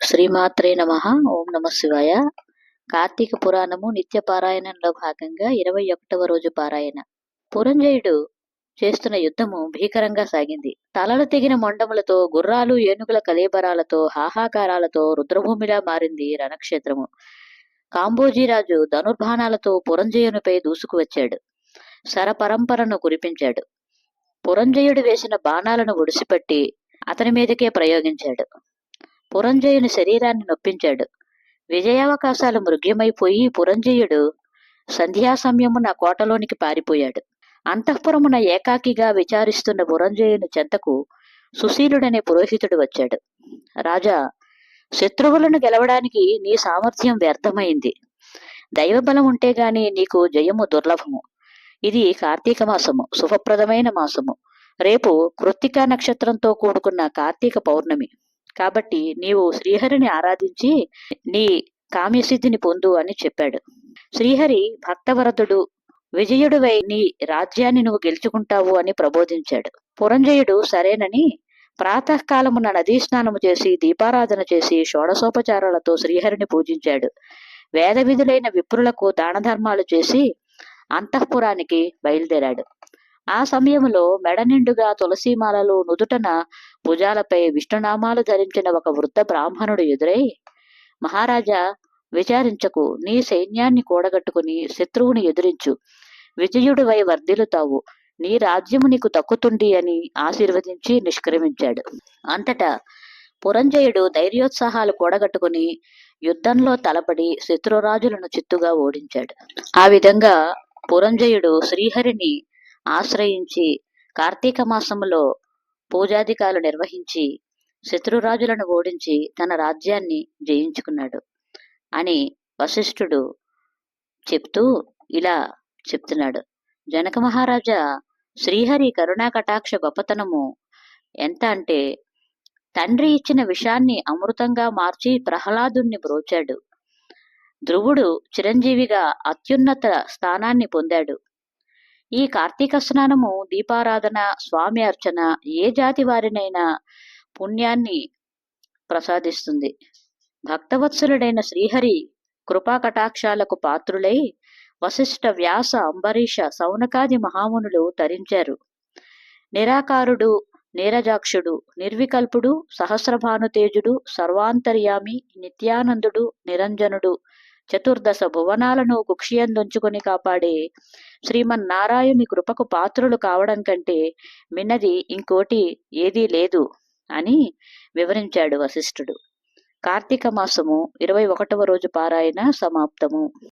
శ్రీమాత్రే నమః. ఓం నమ శివాయ. కార్తీక పురాణము నిత్య పారాయణంలో భాగంగా 21వ రోజు పారాయణ. పురంజయుడు చేస్తున్న యుద్ధము భీకరంగా సాగింది. తలలు తెగిన మొండములతో, గుర్రాలు ఏనుగుల కలేబరాలతో, హాహాకారాలతో రుద్రభూమిలా మారింది రణక్షేత్రము. కాంబోజీరాజు ధనుర్బాణాలతో పురంజయునిపై దూసుకువచ్చాడు. శరపరంపరను కురిపించాడు. పురంజయుడు వేసిన బాణాలను ఒడిసిపట్టి అతని మీదకే ప్రయోగించాడు. పురంజయుని శరీరాన్ని నొప్పించాడు. విజయావకాశాలు మృగ్యమైపోయి పురంజయుడు సంధ్యా సమయమున కోటలోనికి పారిపోయాడు. అంతఃపురమున ఏకాకిగా విచారిస్తున్న పురంజయుని చెంతకు సుశీలుడనే పురోహితుడు వచ్చాడు. రాజా, శత్రువులను గెలవడానికి నీ సామర్థ్యం వ్యర్థమైంది. దైవబలం ఉంటే గాని నీకు జయము దుర్లభము. ఇది కార్తీక మాసము, శుభప్రదమైన మాసము. రేపు కృత్తికా నక్షత్రంతో కూడుకున్న కార్తీక పౌర్ణమి. కాబట్టి నీవు శ్రీహరిని ఆరాధించి నీ కామ్యసిద్ధిని పొందు అని చెప్పాడు. శ్రీహరి భక్తవరదుడు, విజయుడువై నీ రాజ్యాన్ని నువ్వు గెలుచుకుంటావు అని ప్రబోధించాడు. పురంజయుడు సరేనని ప్రాతకాలమున నదీ స్నానము చేసి దీపారాధన చేసి షోడశోపచారాలతో శ్రీహరిని పూజించాడు. వేద విధులైన విప్రులకు దానధర్మాలు చేసి అంతఃపురానికి బయలుదేరాడు. ఆ సమయంలో మెడ నిండుగా తులసీమాలలు నుదుటన భుజాలపై విష్ణునామాలు ధరించిన ఒక వృద్ధ బ్రాహ్మణుడు ఎదురై, మహారాజా, విచారించకు, నీ సైన్యాన్ని కూడగట్టుకుని శత్రువుని ఎదిరించు, విజయుడివై వర్ధిల్లుతావు, నీ రాజ్యము నీకు దక్కుతుంది అని ఆశీర్వదించి నిష్క్రమించాడు. అంతటా పురంజయుడు ధైర్యోత్సాహాలు కూడగట్టుకుని యుద్ధంలో తలపడి శత్రురాజులను చిత్తుగా ఓడించాడు. ఆ విధంగా పురంజయుడు శ్రీహరిని ఆశ్రయించి కార్తీక మాసములో పూజాధికాలు నిర్వహించి శత్రురాజులను ఓడించి తన రాజ్యాన్ని జయించుకున్నాడు అని వశిష్ఠుడు చెప్తూ ఇలా చెప్తున్నాడు. జనక మహారాజా, శ్రీహరి కరుణా కటాక్ష గొప్పతనము ఎంత అంటే, తండ్రి ఇచ్చిన విషాన్ని అమృతంగా మార్చి ప్రహ్లాదుణ్ణి బ్రోచాడు. ధ్రువుడు చిరంజీవిగా అత్యున్నత స్థానాన్ని పొందాడు. ఈ కార్తీక స్నానము, దీపారాధన, స్వామి అర్చన ఏ జాతి వారినైనా పుణ్యాన్ని ప్రసాదిస్తుంది. భక్తవత్సలుడైన శ్రీహరి కృపా కటాక్షాలకు పాత్రులై వశిష్ఠ, వ్యాస, అంబరీష, సౌనకాది మహామునులు తరించారు. నిరాకారుడు, నీరజాక్షుడు, నిర్వికల్పుడు, సహస్రభానుతేజుడు, సర్వాంతర్యామి, నిత్యానందుడు, నిరంజనుడు, చతుర్దశ భువనాలను కుక్షియందుంచుకొని కాపాడే శ్రీమన్నారాయణి కృపకు పాత్రులు కావడం కంటే మిన్నది ఇంకోటి ఏదీ లేదు అని వివరించాడు వశిష్ఠుడు. కార్తీక మాసము 21వ రోజు పారాయణ సమాప్తము.